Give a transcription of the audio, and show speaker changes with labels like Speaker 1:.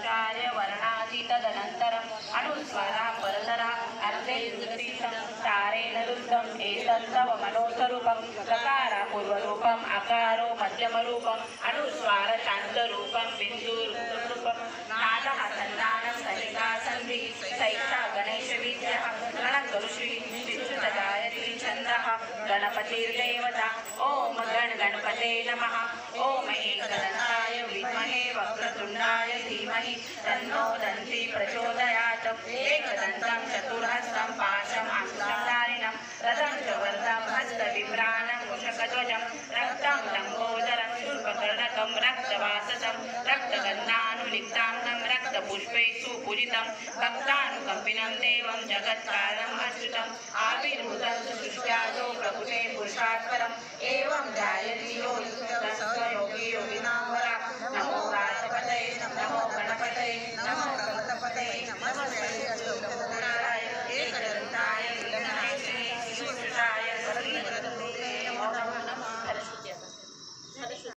Speaker 1: आचार्य वर्णादि तदनन्तरम् अनुस्वारा परतरा अर्थे युक्तितं तारेण रुद्धम् एतन्तव मनोस्वरूपं प्रकारा पूर्वरूपम् आकारो मध्यमरूपम् अनुस्वार शान्तरूपं बिन्दुरूपं नादः सन्धानं सहिता सन्धि सहिता गणेशविद्यः गणगुरुश्री विद्युतगायत्री छन्दः गणपतिर्देवता ॐ गण गणपते नमः ॐ एकदन्ताय विद्महे वक्रतुण्डाय धीमहि तन्नो दन्ती प्रचोदयात् एकदन्तं चतुर्हस्तं पाशम् अंशधारिणं रथं च वर्धं हस्तविभ्राणं मुषकध्वजं रक्तं लम्बोदरं शूर्पकर्णकं रक्तवाससं रक्तगन्धानुलिप्ताङ्गं रक्तपुष्पैः सुपूजितं भक्तानुकम्पिनं देवं जगत्कारणम् अच्युतम् आविर्भूतं शुष्क्यादो प्रभुते पुरुषात् परम् एवं ध्यायति यो योगी योगिनां